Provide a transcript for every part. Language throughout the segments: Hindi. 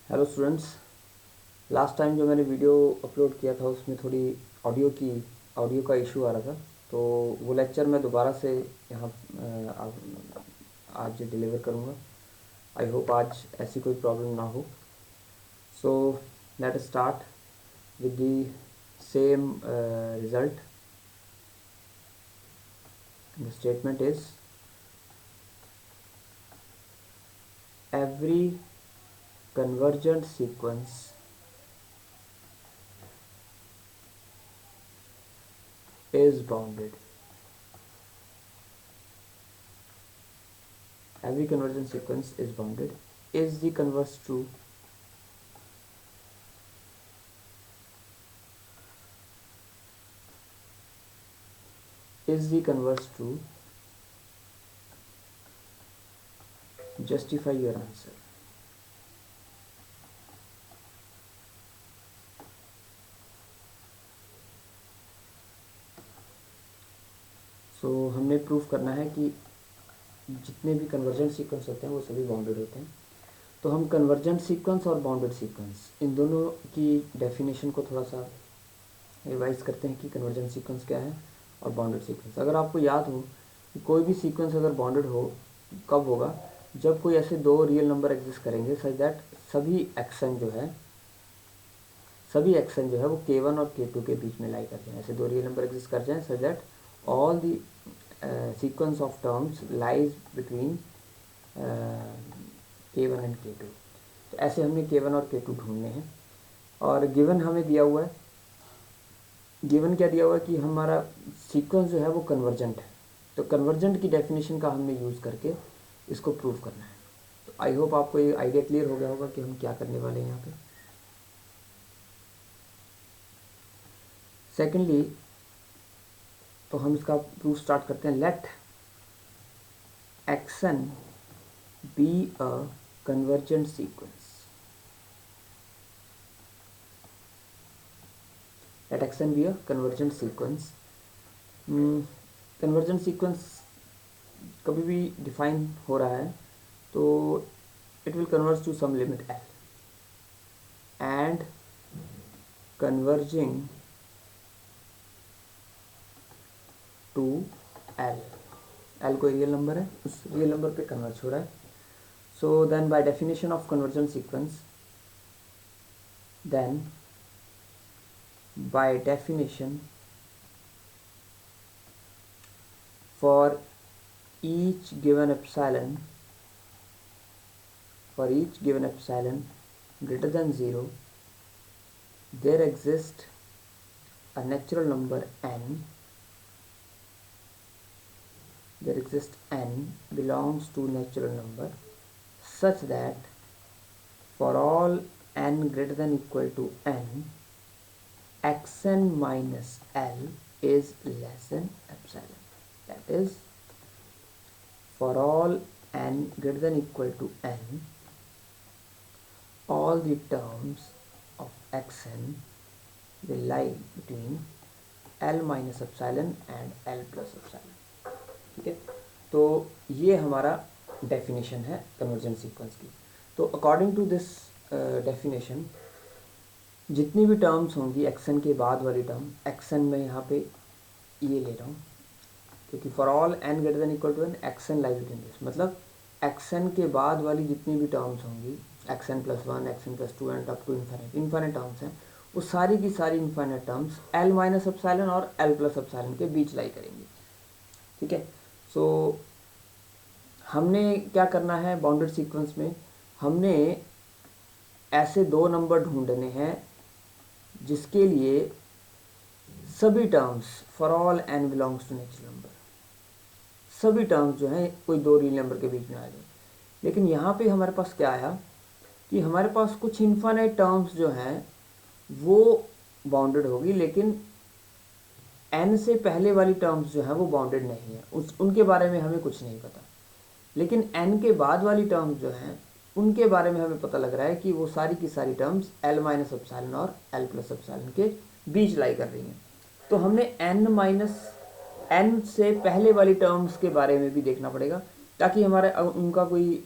Hello students. लास्ट टाइम जो मैंने वीडियो अपलोड किया था उसमें थोड़ी ऑडियो का इशू आ रहा था, तो वो लेक्चर मैं दोबारा से यहाँ आज डिलीवर करूँगा। आई होप आज ऐसी कोई प्रॉब्लम ना हो। So let us start with the same result. The statement is every convergent sequence is bounded. Every convergent sequence is bounded. Is the converse true? Is the converse true? Justify your answer. हमने प्रूफ करना है कि जितने भी कन्वर्जेंट सीक्वेंस होते हैं वो सभी बाउंडेड होते हैं। तो हम कन्वर्जेंट सीक्वेंस और बाउंडेड सीक्वेंस इन दोनों की डेफिनेशन को थोड़ा सा रिवाइज करते हैं कि कन्वर्जेंट सीक्वेंस क्या है और बाउंडेड सीक्वेंस। अगर आपको याद हो कि कोई भी सीक्वेंस अगर बाउंडेड हो कब होगा, जब कोई ऐसे दो रियल नंबर एग्जिस्ट करेंगे सच दैट सभी एक्शन जो है वो k1 और k2 के बीच में लाई कर जाए। ऐसे दो रियल नंबर एग्जिस्ट कर जाएं such that all the sequence of terms lies between k1 and k2। तो ऐसे हमने k1 और k2 ढूंढने हैं और गिवन हमें दिया हुआ है। गिवन क्या दिया हुआ है कि हमारा सीक्वेंस जो है वो कन्वर्जेंट है। तो कन्वर्जेंट की डेफिनेशन का हमने यूज़ करके इसको प्रूव करना है। तो आई होप आपको ये आइडिया क्लियर हो गया होगा कि हम क्या करने वाले हैं यहाँ पे। सेकेंडली तो हम इसका प्रूफ स्टार्ट करते हैं। Let x n be a convergent sequence. Let x n be a convergent sequence. Convergent sequence कभी भी डिफाइन हो रहा है तो it will converge to some limit L and converging to L. L कोई रियल नंबर है, उस रियल नंबर पे कन्वर्ज हो रहा है। So then by definition of convergent sequence, then by definition for each given epsilon greater than 0 there exists a natural number n belongs to natural number such that for all n greater than equal to n, xn minus l is less than epsilon. That is, for all n greater than equal to n, all the terms of xn will lie between l minus epsilon and l plus epsilon. ठीक है, तो ये हमारा डेफिनेशन है कन्वर्जेंट सीक्वेंस की। तो अकॉर्डिंग टू दिस डेफिनेशन जितनी भी टर्म्स होंगी एक्सन के बाद वाली टर्म, एक्सन में यहाँ पे ये ले रहा हूँ क्योंकि for all n greater than equal to n x n lies between this, मतलब एक्सन के बाद वाली जितनी भी टर्म्स होंगी x n plus 1, x n plus 2 and up to infinite terms हैं, वो सारी की सारी infinite terms L minus epsilon और एल प्लस एप्सिलॉन के बीच लाई करेंगी। ठीक है, सो हमने क्या करना है बाउंडेड सीक्वेंस में, हमने ऐसे दो नंबर ढूंढने हैं जिसके लिए सभी terms for all n belongs to natural number, सभी टर्म्स जो हैं कोई दो रियल नंबर के बीच में आ जाए। लेकिन यहाँ पे हमारे पास क्या आया कि हमारे पास कुछ इन्फाइनाइट टर्म्स जो हैं वो बाउंडेड होगी, लेकिन n से पहले वाली टर्म्स जो है वो बाउंडेड नहीं है, उनके बारे में हमें कुछ नहीं पता। लेकिन n के बाद वाली टर्म्स जो हैं उनके बारे में हमें पता लग रहा है कि वो सारी की सारी टर्म्स l माइनस एप्सिलॉन और l प्लस एप्सिलॉन के बीच लाई कर रही हैं। तो हमने n से पहले वाली टर्म्स के बारे में भी देखना पड़ेगा ताकि हमारे उनका कोई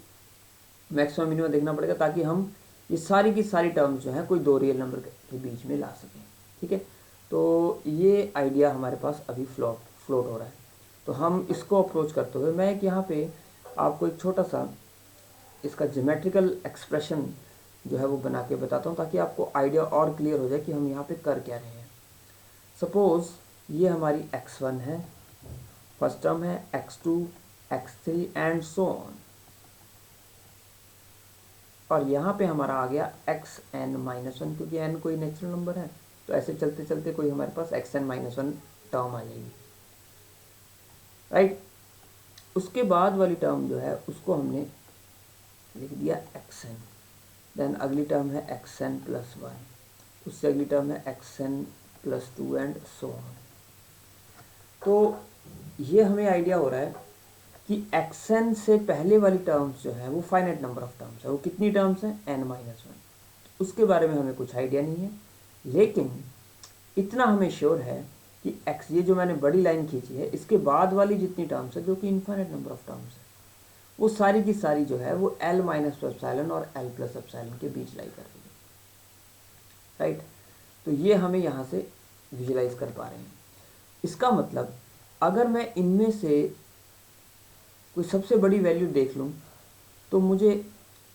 मैक्सिमम मिनिमम देखना पड़ेगा ताकि हम ये सारी की सारी टर्म्स जो हैं कोई दो रियल नंबर के बीच में ला सकें। ठीक है, तो ये आइडिया हमारे पास अभी फ्लोट हो रहा है। तो हम इसको अप्रोच करते हुए मैं एक यहाँ पे आपको एक छोटा सा इसका ज्योमेट्रिकल एक्सप्रेशन जो है वो बना के बताता हूँ, ताकि आपको आइडिया और क्लियर हो जाए कि हम यहाँ पे कर क्या रहे हैं। सपोज़ ये हमारी x1 है, फर्स्ट टर्म है, x2, x3 and so on, और यहाँ पे हमारा आ गया xn-1, क्योंकि n कोई नेचुरल नंबर है, तो ऐसे चलते चलते कोई हमारे पास xn-1 टर्म आ जाएगी, राइट। उसके बाद वाली टर्म जो है उसको हमने लिख दिया xn, देन अगली टर्म है xn+1, उससे अगली टर्म है xn+2 एंड सो ऑन। तो ये हमें आइडिया हो रहा है कि xn से पहले वाली टर्म्स जो है वो फाइनाइट नंबर ऑफ टर्म्स है। वो कितनी टर्म्स हैं? n-1। उसके बारे में हमें कुछ आइडिया नहीं है, लेकिन इतना हमें श्योर है कि x, ये जो मैंने बड़ी लाइन खींची है, इसके बाद वाली जितनी टर्म्स है जो कि इनफाइनाइट नंबर ऑफ टर्म्स है, वो सारी की सारी जो है वो l-ε और l+ε के बीच लाई कर रही है, राइट। तो ये हमें यहाँ से विजुलाइज कर पा रहे हैं। इसका मतलब अगर मैं इनमें से कोई सबसे बड़ी वैल्यू देख लूँ तो मुझे,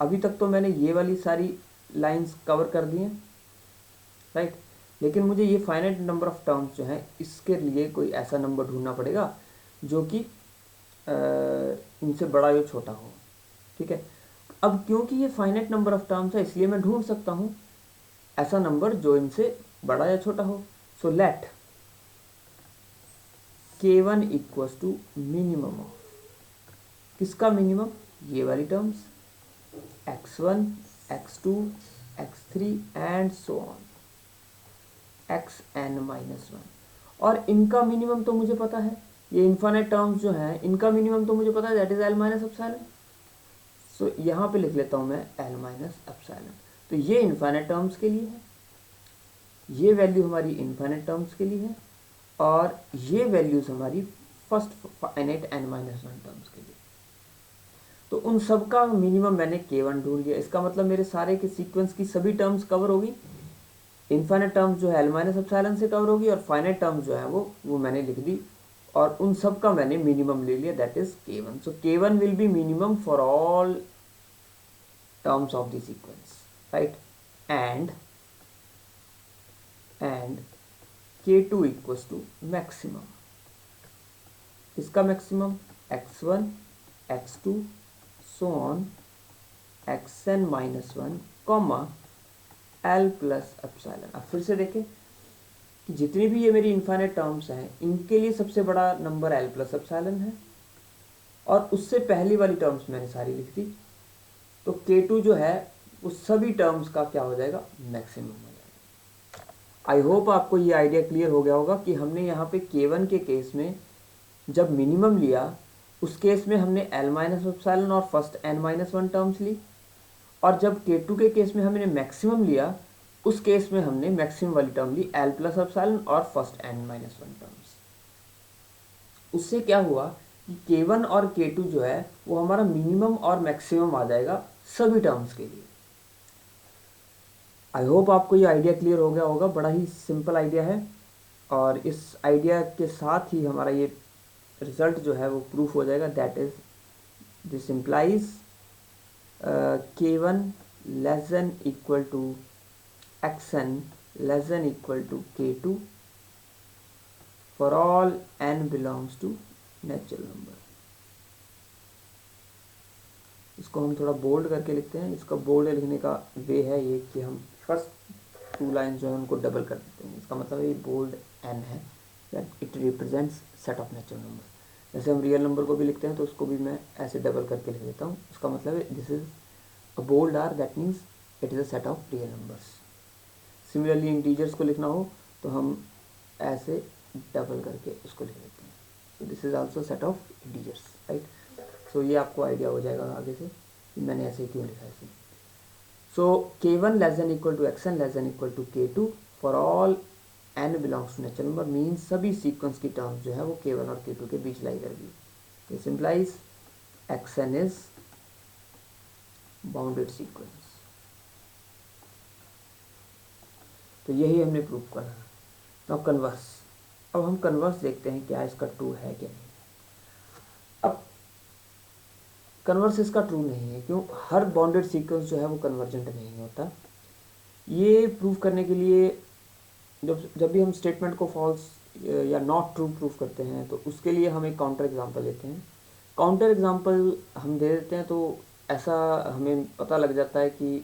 अभी तक तो मैंने ये वाली सारी लाइंस कवर कर दी हैं, राइट, लेकिन मुझे ये फाइनाइट नंबर ऑफ टर्म्स जो हैं इसके लिए कोई ऐसा नंबर ढूंढना पड़ेगा जो कि इनसे बड़ा या छोटा हो। ठीक है, अब क्योंकि ये फाइनाइट नंबर ऑफ टर्म्स है इसलिए मैं ढूंढ सकता हूँ ऐसा नंबर जो इनसे बड़ा या छोटा हो। So let k1 equals to minimum of, किसका मिनिमम? ये वाली terms x1, x2, x3 and so on, xn-1। और इनका मिनिमम तो मुझे पता है, ये इनफाइनाइट टर्म्स जो हैं इनका मिनिमम तो मुझे पता है, दैट इज l-ε। सो यहाँ पे लिख लेता हूँ मैं l-ε। तो ये इनफाइनाइट टर्म्स के लिए है, ये वैल्यू हमारी इनफाइनाइट टर्म्स के लिए है, और ये वैल्यूज हमारी फर्स्ट फाइनाइट n-1 टर्म्स के लिए। तो उन सब का मिनिमम मैंने k1 ढूंढ लिया। इसका मतलब मेरे सारे के सीक्वेंस की सभी टर्म्स कवर होगी, इनफाइनाइट टर्म्स जो है l-ε से कवर होगी, और फाइनाइट टर्म्स जो है वो मैंने लिख दी, और उन सब का मैंने मिनिमम ले लिया, that is k1। So k1 will be minimum for all terms of the sequence, right. And k2 equals to maximum, इसका maximum x1, x2 so on xn-1 comma l+ε। अब फिर से देखें कि जितनी भी ये मेरी इनफाइनाइट टर्म्स हैं इनके लिए सबसे बड़ा नंबर l+ε है, और उससे पहली वाली टर्म्स मैंने सारी लिख दी। तो k2 जो है उस सभी टर्म्स का क्या हो जाएगा? मैक्सिमम हो जाएगा। आई होप आपको ये आइडिया क्लियर हो गया होगा कि हमने यहाँ पे k1 के केस में जब मिनिमम लिया, उस केस में हमने l-ε और फर्स्ट n-1 टर्म्स ली, और जब k2 के केस में हमने मैक्सिमम लिया, उस केस में हमने मैक्सिमम वाली टर्म ली l+ε और फर्स्ट n-1 टर्म्स। उससे क्या हुआ कि k1 और k2 जो है वो हमारा मिनिमम और मैक्सिमम आ जाएगा सभी टर्म्स के लिए। आई होप आपको ये आइडिया क्लियर हो गया होगा। बड़ा ही सिंपल आइडिया है, और इस आइडिया के साथ ही हमारा ये रिजल्ट जो है वो प्रूफ हो जाएगा, that is this implies k1 less than equal to xn less than equal to k2 for all n belongs to natural number. इसको हम थोड़ा बोल्ड करके लिखते हैं। इसका बोल्ड लिखने का वे है ये कि हम फर्स्ट 2 लाइन जो है उनको डबल कर देते हैं। इसका मतलब ये बोल्ड n है, that it represents set of natural number. जैसे हम रियल नंबर को भी लिखते हैं तो उसको भी मैं ऐसे डबल करके लिख देता हूँ। उसका मतलब है this is a bold R, that means it is a set of real numbers. Similarly integers को लिखना हो तो हम ऐसे डबल करके उसको लिख देते हैं। So this is also set of integers, right. So ये आपको आइडिया हो जाएगा आगे से कि मैंने ऐसे क्यों लिखा है इसे। So k1 less than equal to xn less than equal to k2 for all n belongs to natural number, means सभी सीक्वेंस की टर्म्स जो है वो k1 और k2 के बीच लाई करेगी। This implies xn is bounded sequence, तो यही हमने प्रूव करना है। नाउ कन्वर्स, अब हम कन्वर्स देखते हैं क्या इसका ट्रू है क्या नहीं। अब कन्वर्स इसका ट्रू नहीं है, क्यों? हर बाउंडेड सीक्वेंस जो है वो कन्वर्जेंट नहीं होता। ये प्रूव करने के लिए जब भी हम स्टेटमेंट को फॉल्स या नॉट ट्रू प्रूव करते हैं तो उसके लिए हम एक काउंटर एग्जांपल लेते हैं। काउंटर एग्जांपल हम दे देते हैं तो ऐसा हमें पता लग जाता है कि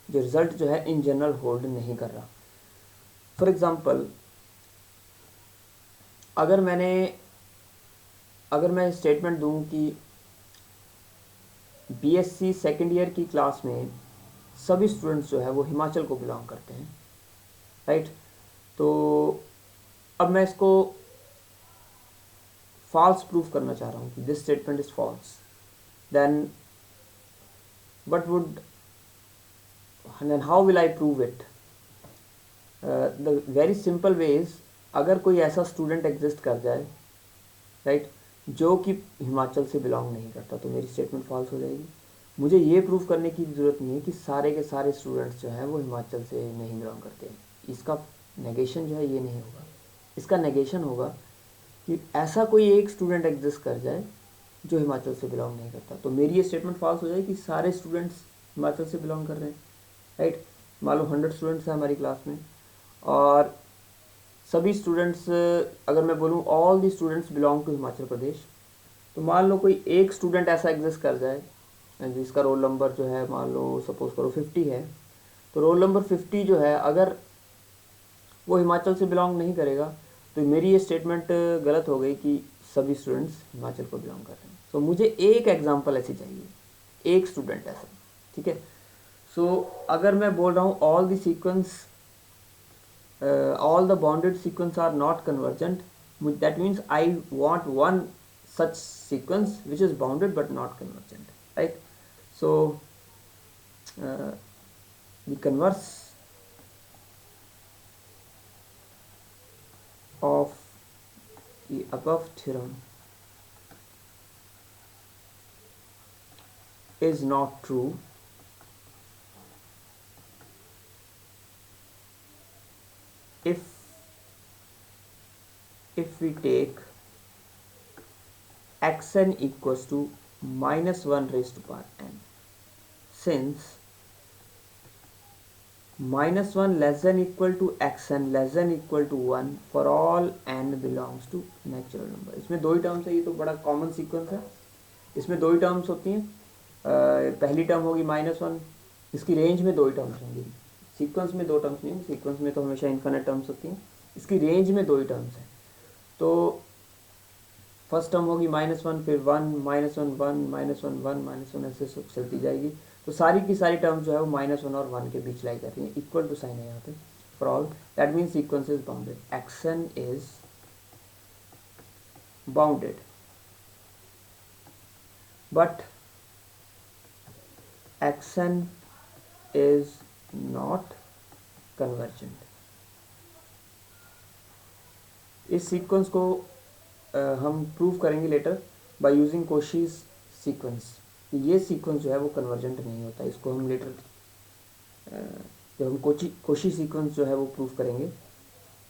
जो रिज़ल्ट जो है इन जनरल होल्ड नहीं कर रहा। फॉर एग्ज़ाम्पल, अगर मैं स्टेटमेंट दूं कि बीएससी सेकेंड ईयर की क्लास में सभी स्टूडेंट्स जो है वो हिमाचल को बिलोंग करते हैं, राइट? तो अब मैं इसको फॉल्स प्रूफ करना चाह रहा हूँ कि this statement is false, then how will I prove it? The very simple way is, अगर कोई ऐसा स्टूडेंट एग्जिस्ट कर जाए, राइट, जो कि हिमाचल से बिलोंग नहीं करता, तो मेरी स्टेटमेंट फॉल्स हो जाएगी। मुझे ये प्रूव करने की ज़रूरत नहीं है कि सारे के सारे स्टूडेंट्स जो हैं वो हिमाचल से नहीं बिलोंग करते हैं। इसका नेगेशन जो है ये नहीं होगा। इसका नेगेशन होगा कि ऐसा कोई एक स्टूडेंट एग्जिस्ट कर जाए जो हिमाचल से बिलोंग नहीं करता, तो मेरी ये स्टेटमेंट फॉल्स हो जाएगी कि सारे स्टूडेंट्स हिमाचल से बिलोंग कर रहे हैं, राइट? मान लो 100 स्टूडेंट्स हैं हमारी क्लास में, और सभी स्टूडेंट्स, अगर मैं बोलूँ all the students belong to Himachal Pradesh, तो मान लो कोई एक स्टूडेंट ऐसा एग्जिस्ट कर जाए जिसका रोल नंबर जो है मान लो सपोज करो 50 है, तो रोल नंबर 50 जो है अगर वो हिमाचल से बिलोंग नहीं करेगा तो मेरी ये स्टेटमेंट गलत हो गई कि सभी स्टूडेंट्स हिमाचल को बिलोंग कर रहे हैं। सो मुझे एक एग्जांपल ऐसी चाहिए, एक स्टूडेंट ऐसा, ठीक है? सो अगर मैं बोल रहा हूँ all the sequence, all the bounded sequence are not convergent, that means I want one such sequence which is bounded but not convergent, right? So the converse of the above theorem is not true if we take xn equals to minus 1 raised to power n, since minus 1 less than equal to xn less than equal to 1 for all n belongs to natural number। इसमें दो ही टर्म्स है, ये तो बड़ा कॉमन सीक्वेंस है, इसमें दो ही टर्म्स होती हैं। पहली टर्म होगी -1, इसकी रेंज में दो ही टर्म्स होंगी, सीक्वेंस में दो टर्म्स नहीं, सीक्वेंस में तो हमेशा इन्फिनिट टर्म्स होती हैं, इसकी रेंज में दो ही टर्म्स हैं। तो फर्स्ट टर्म होगी -1, फिर 1 -1 1 -1 1 -1, ऐसे सब चलती जाएगी। तो सारी की सारी टर्म्स जो है वो -1 और 1 के बीच लाई कर रही है, इक्वल टू साइन है यहाँ पे for all, that means sequence is bounded, action is bounded but action is not convergent. इस सीक्वेंस को हम प्रूव करेंगे लेटर बाय यूजिंग कोशीज सीक्वेंस। ये सीक्वेंस जो है वो कन्वर्जेंट नहीं होता, इसको हम लेटर जब हम कोशी सीक्वेंस जो है वो प्रूव करेंगे,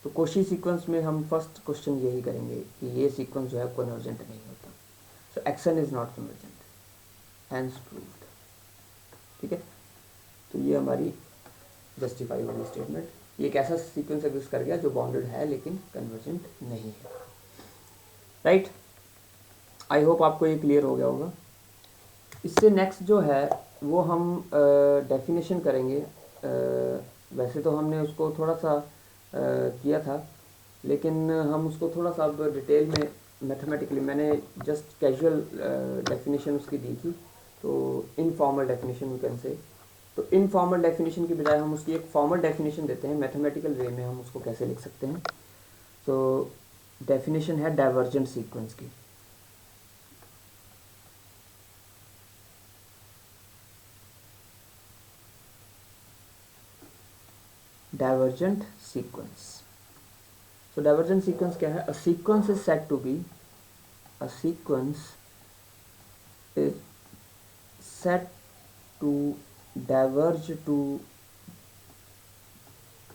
तो कोशी सीक्वेंस में हम फर्स्ट क्वेश्चन यही करेंगे कि ये सीक्वेंस जो है कन्वर्जेंट नहीं होता। So x n is not convergent, hence proved, ठीक है? तो ये हमारी जस्टिफाई वाली स्टेटमेंट, ये एक ऐसा सीक्वेंस एग्जिस्ट कर गया जो बाउंडेड है लेकिन कन्वर्जेंट नहीं है, राइट? आई होप आपको ये क्लियर हो गया होगा। इससे नेक्स्ट जो है वो हम डेफिनेशन करेंगे। वैसे तो हमने उसको थोड़ा सा किया था, लेकिन हम उसको थोड़ा सा अब डिटेल में मैथमेटिकली, मैंने जस्ट कैजुअल डेफिनेशन उसकी दी थी, तो informal definition you can say. तो इनफॉर्मल डेफिनेशन की बजाय हम उसकी एक फॉर्मल डेफिनेशन देते हैं, मैथमेटिकल वे में हम उसको कैसे लिख सकते हैं। तो डेफिनेशन है डाइवर्जेंट सीक्वेंस की। Divergent sequence, so divergent sequence क्या है? A sequence is said to be, a sequence is said to diverge to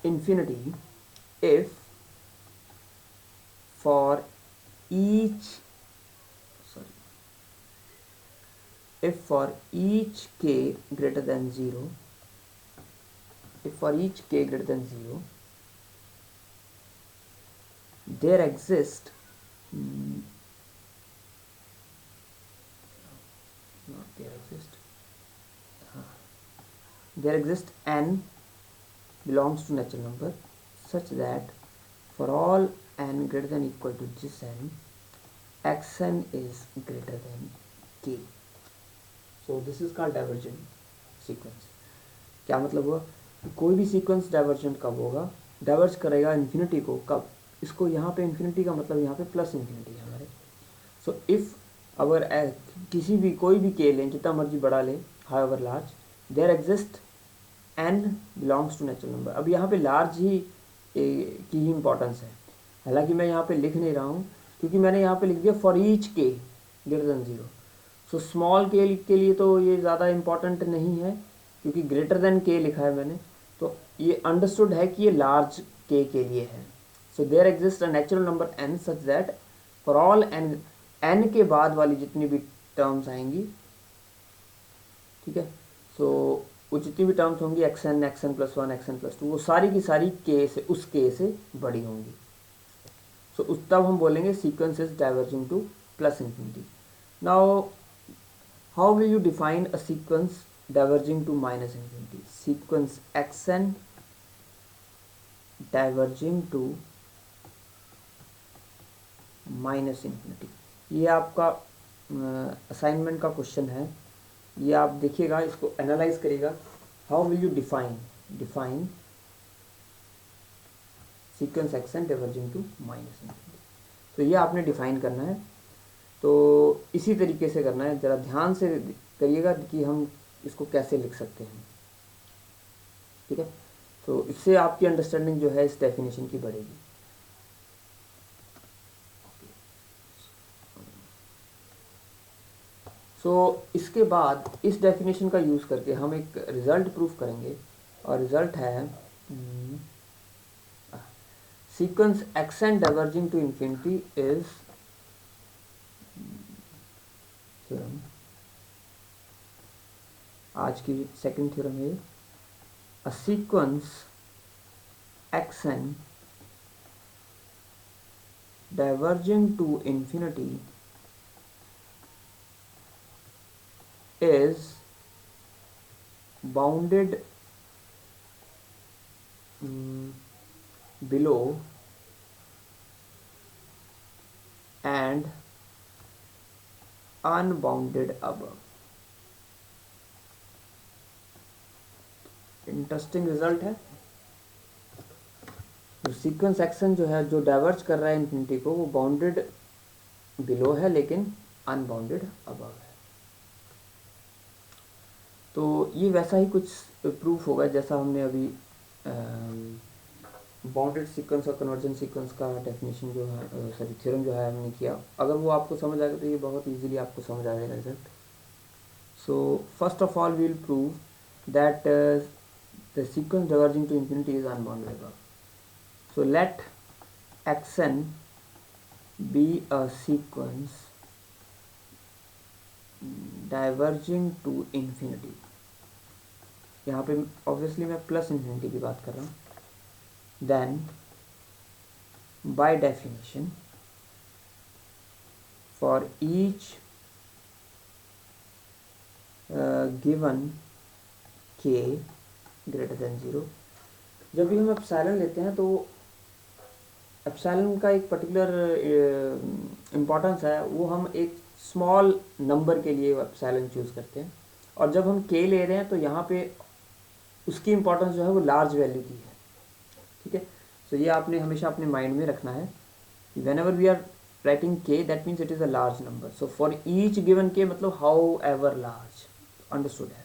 infinity if for each if for each k greater than 0, if for each k greater than 0 there exists there exists n belongs to natural number such that for all n greater than equal to this n, xn is greater than k. So this is called divergent sequence. क्या मतलब हुआ? कोई भी सीक्वेंस डाइवर्जेंट कब होगा? डाइवर्ज करेगा इन्फिनिटी को कब? इसको यहाँ पे इन्फिनिटी का मतलब यहाँ पे प्लस इन्फिनिटी है हमारे. सो इफ़ अगर किसी भी कोई भी के लें, जितना मर्जी बड़ा लें, however large, there exist n belongs to natural number. अब यहाँ पे लार्ज ही की ही इम्पोर्टेंस है. हालांकि मैं यहाँ पे लिख नहीं रहा हूँ क्योंकि मैंने यहाँ पे लिख दिया फॉर ईच के ग्रेटर देन 0. सो स्मॉल के लिए तो ये ज़्यादा इम्पोर्टेंट नहीं है क्योंकि ग्रेटर देन के लिखा है मैंने, तो ये अंडरस्टूड है कि ये लार्ज के लिए है. So there exist a natural number n such that for all n के बाद वाली जितनी भी टर्म्स आएंगी, ठीक है, सो वो जितनी भी टर्म्स होंगी xn, xn+1, xn+2, वो सारी की सारी k से, उस k से बड़ी होंगी. सो उस तब हम बोलेंगे sequence is diverging two plus infinity. Now how will you define a sequence diverging to minus infinity? Sequence xn diverging to minus infinity. ये आपका असाइनमेंट का क्वेश्चन है. ये आप देखिएगा, इसको एनालाइज करिएगा. How will you define sequence xn diverging to minus infinity. तो ये आपने डिफाइन करना है. तो इसी तरीके से करना है. ज़रा ध्यान से करिएगा कि हम इसको कैसे लिख सकते हैं. ठीक है, तो इससे आपकी अंडरस्टैंडिंग जो है इस डेफिनेशन की बढ़ेगी. सो इसके बाद इस डेफिनेशन का यूज़ करके हम एक रिज़ल्ट प्रूफ करेंगे, और रिज़ल्ट है sequence xn diverging to infinity is theorem. आज की सेकंड थ्योरम है a sequence xn diverging to infinity is bounded below and unbounded above. Interesting result है. जो सीक्वेंस एक्शन जो है, जो डाइवर्ज कर रहा है इन्फिनिटी को, वो बाउंडेड बिलो है लेकिन अनबाउंडेड अबव है. तो ये वैसा ही कुछ प्रूफ होगा जैसा हमने अभी बाउंडेड सीक्वेंस और कन्वर्जेंट सीक्वेंस का डेफिनेशन जो है, सॉरी थ्योरम जो है हमने किया. अगर वो आपको समझ आ गया तो ये बहुत इजीली आपको समझ आ जाएगा result. So first of all we will prove that the sequence diverging to infinity is unbounded above. So let xn be a sequence diverging to infinity. यहाँ पे ऑब्वियसली मैं प्लस इन्फिनिटी की बात कर रहा हूँ. Then by definition for each given k greater than 0. जब भी हम एप्सिलॉन लेते हैं तो एप्सिलॉन का एक पर्टिकुलर इम्पोर्टेंस है, वो हम एक स्मॉल नंबर के लिए एप्सिलॉन चूज़ करते हैं. और जब हम k ले रहे हैं तो यहाँ पे उसकी इम्पोर्टेंस जो है वो लार्ज वैल्यू की है. ठीक है, सो ये आपने हमेशा अपने माइंड में रखना है. Whenever we are writing k that means it is a large number. So for each given k मतलब हाउ एवर लार्ज. अंडरस्टूड है.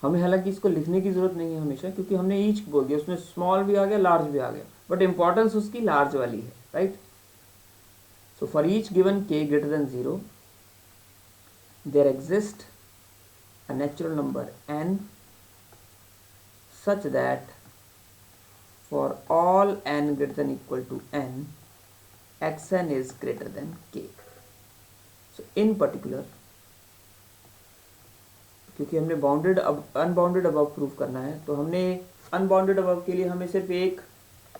हमें हालांकि इसको लिखने की ज़रूरत नहीं है हमेशा, क्योंकि हमने ईच बोल दिया, उसमें स्मॉल भी आ गया, लार्ज भी आ गया, बट इंपॉर्टेंस उसकी लार्ज वाली है. Right. So for each given k greater than 0 there exist a natural number n such that for all n greater than equal to n, xn is greater than k. So in particular, क्योंकि हमने बाउंडेड अनबाउंडेड अबव प्रूफ करना है, तो हमने अनबाउंडेड अबव के लिए हमें सिर्फ एक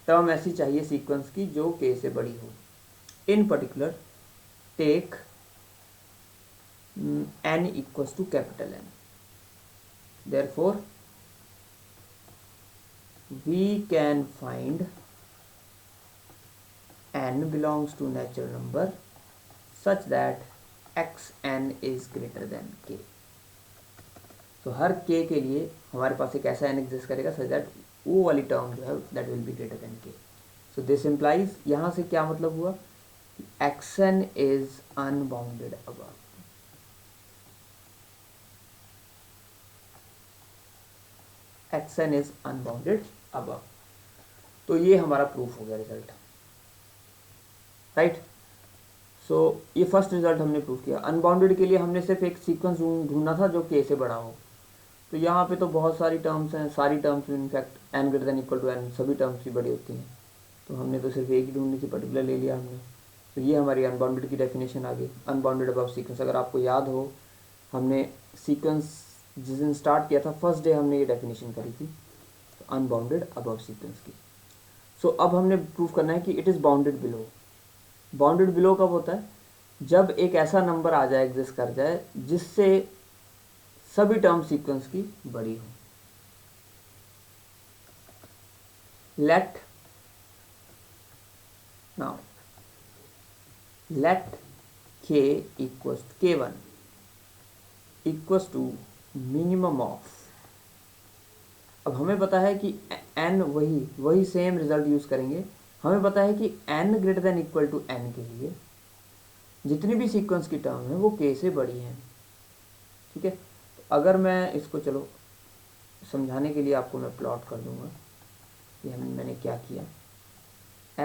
टर्म ऐसी चाहिए सीक्वेंस की जो k से बड़ी हो. In particular take n equals to capital N. Therefore, we can find n belongs to natural number such that xn is greater than k. तो हर k के लिए हमारे पास एक ऐसा n एग्जिस्ट करेगा सच दैट वो वाली टर्म जो है that will be greater than k. So this implies, यहाँ से क्या मतलब हुआ, xn is unbounded above. xn is unbounded above. तो ये हमारा प्रूफ हो गया रिजल्ट, राइट. सो ये फर्स्ट रिजल्ट हमने प्रूफ किया. अनबाउंडेड के लिए हमने सिर्फ एक सीक्वेंस ढूंढना था जो k से बड़ा हो. तो यहाँ पे तो बहुत सारी टर्म्स हैं, सारी terms in fact n greater than equal to n सभी टर्म्स भी बड़ी होती हैं. तो हमने तो सिर्फ एक ही ढूंढनी थी, पर्टिकुलर ले लिया हमने. तो ये हमारी अनबाउंडेड की डेफिनेशन आ गई, अनबाउंडेड अबव सीक्वेंस. अगर आपको याद हो, हमने सीक्वेंस जिस दिन स्टार्ट किया था फर्स्ट डे हमने ये डेफिनेशन करी थी अनबाउंडेड अबव सीक्वेंस की. सो अब हमने प्रूव करना है कि it is bounded below. Bounded below कब होता है, जब एक ऐसा नंबर आ जाए, एग्जिस्ट कर जाए, जिससे सभी टर्म सीक्वेंस की बड़ी हो. Let now let k equals to k1 equals to minimum of. अब हमें पता है कि n वही सेम रिजल्ट यूज करेंगे. हमें पता है कि n greater than equal to n के लिए जितनी भी सीक्वेंस की टर्म है वो k से बड़ी हैं. ठीक है. तो अगर मैं इसको, चलो समझाने के लिए आपको मैं प्लॉट कर दूंगा कि मैंने क्या किया.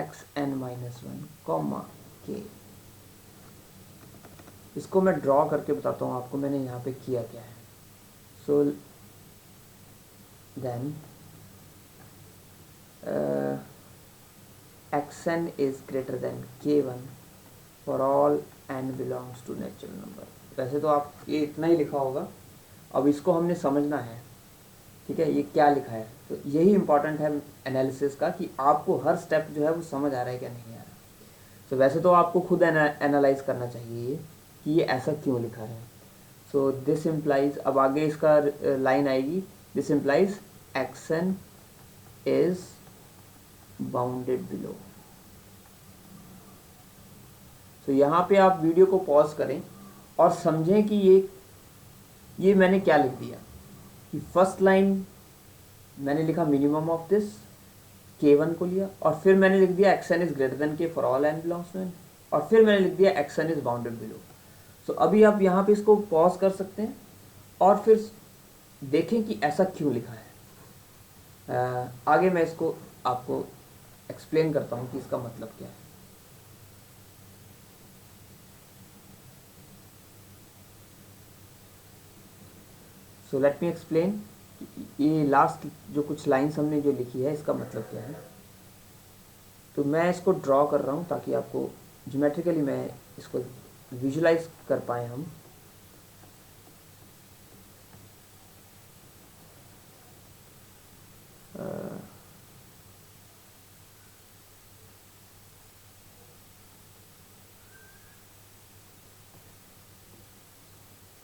xn-1 कॉमा k, इसको मैं ड्रॉ करके बताता हूँ आपको मैंने यहाँ पे किया क्या है. So then xn is greater than k1 for all n belongs to natural number. वैसे तो आप ये इतना ही लिखा होगा, अब इसको हमने समझना है. ठीक है, ये क्या लिखा है, तो यही इंपॉर्टेंट है एनालिसिस का कि आपको हर स्टेप जो है वो समझ आ रहा है क्या नहीं आ रहा. तो वैसे तो आपको खुद एनालाइज करना चाहिए कि ये ऐसा क्यों लिखा है. सो दिस इम्प्लाइज, अब आगे इसका लाइन आएगी, this implies xn is bounded below. तो यहाँ पे आप वीडियो को पॉज करें और समझें कि ये मैंने क्या लिख दिया. कि फर्स्ट लाइन मैंने लिखा मिनिमम ऑफ दिस, k1 को लिया, और फिर मैंने लिख दिया xn is greater than k for all n belongs to n, और फिर मैंने लिख दिया xn is bounded below. So अभी आप यहाँ पे इसको पॉज कर सकते हैं और फिर देखें कि ऐसा क्यों लिखा है. आगे मैं इसको आपको एक्सप्लेन करता हूँ कि इसका मतलब क्या है. So let me explain. ये लास्ट जो कुछ लाइंस हमने जो लिखी है इसका मतलब क्या है. तो मैं इसको ड्रॉ कर रहा हूँ ताकि आपको ज्योमेट्रिकली मैं इसको विजुलाइज कर पाए हम.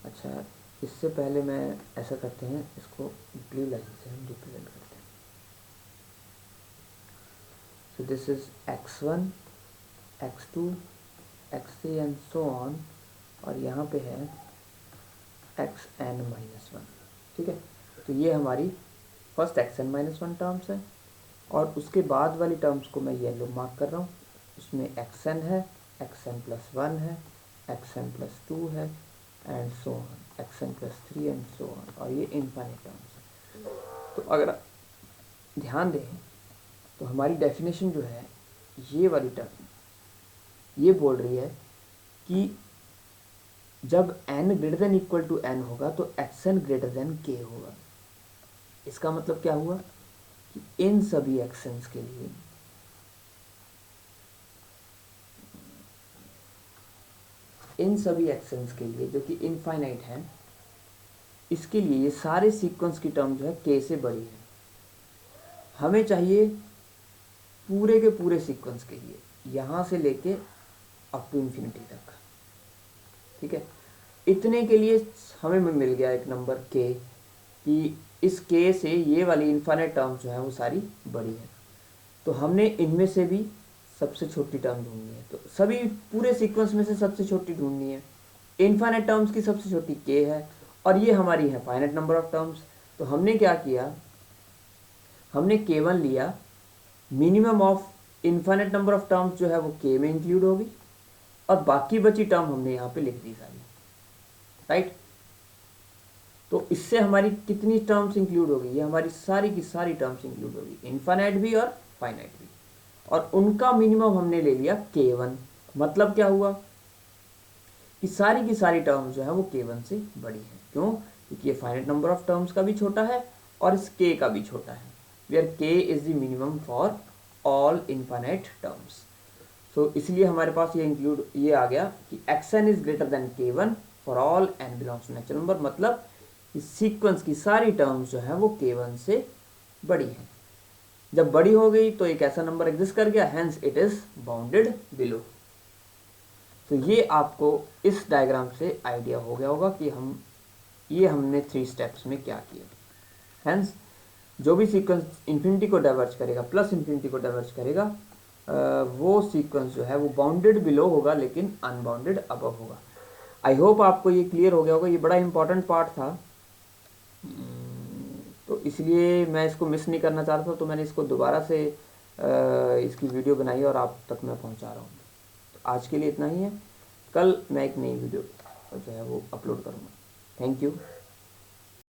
अच्छा, इससे पहले मैं ऐसा करते हैं, इसको ब्लू लाइन से हम रिप्रेजेंट करते हैं. So this is x1, x2, x3 and so on, और यहाँ पे है xn-1. ठीक है. तो ये हमारी फर्स्ट xn-1 टर्म्स है, और उसके बाद वाली टर्म्स को मैं येलो मार्क कर रहा हूँ. उसमें xn है, xn+1 है, xn+2 है, and so on, xn+3 and so on, और ये इनफाइनाइट टर्म्स है. तो अगर आप ध्यान दें तो हमारी डेफिनेशन जो है ये वाली टर्म ये बोल रही है कि जब n greater than equal to n होगा तो xn ग्रेटर देन k होगा. इसका मतलब क्या हुआ कि इन सभी एक्शंस के लिए जो कि इनफाइनाइट है, इसके लिए ये सारे सीक्वेंस की टर्म जो है k से बड़ी है। हमें चाहिए पूरे के पूरे सीक्वेंस के लिए, यहाँ से लेके अप टू इन्फिनिटी तक, ठीक है। इतने के लिए हमें मिल गया एक नंबर k, कि इस k से ये वाली इनफाइनाइट टर्म्स जो है वो सारी बड़ी है। तो हमने इनमें से भी सबसे छोटी टर्म ढूंढनी है, तो सभी पूरे सीक्वेंस में से सबसे छोटी ढूंढनी है। इनफाइनाइट टर्म्स की सबसे छोटी k है, और ये हमारी है फाइनाइट नंबर ऑफ टर्म्स। तो हमने क्या किया, हमने k1 लिया, minimum of infinite number of terms जो है वो k में इंक्लूड होगी, और बाकी बची टर्म हमने यहाँ पे लिख दी सारी, राइट। तो इससे हमारी कितनी टर्म्स इंक्लूड होगी, ये हमारी सारी की सारी टर्म्स इंक्लूड होगी, इनफाइनाइट भी और फाइनाइट भी, और उनका मिनिमम हमने ले लिया k1। मतलब क्या हुआ कि सारी की सारी टर्म्स जो है वो k1 से बड़ी है। क्यों? क्योंकि ये फाइनाइट नंबर ऑफ टर्म्स का भी छोटा है और इस k का भी छोटा है, where k is the minimum for all infinite terms. So इसलिए हमारे पास ये आ गया कि xn is greater than k1 for all n belongs to natural number. मतलब इस सीक्वेंस की सारी टर्म्स जो है वो k1 से बड़ी है। जब बड़ी हो गई तो एक ऐसा नंबर एग्जिस्ट कर गया, hence it is bounded below. तो ये आपको इस डायग्राम से आइडिया हो गया होगा कि हमने 3 स्टेप्स में क्या किया। हेंस जो भी सीक्वेंस इन्फिनिटी को डाइवर्ज करेगा, प्लस इन्फिनिटी को डाइवर्ज करेगा, वो सीक्वेंस जो है वो बाउंडेड बिलो होगा लेकिन अनबाउंडेड अबव होगा। आई होप आपको ये क्लियर हो गया होगा। ये बड़ा इंपॉर्टेंट पार्ट था, तो इसलिए मैं इसको मिस नहीं करना चाहता था, तो मैंने इसको दोबारा से इसकी वीडियो बनाई और आप तक मैं पहुंचा रहा हूँ। तो आज के लिए इतना ही है, कल मैं एक नई वीडियो जो है वो अपलोड करूँगा। Thank you.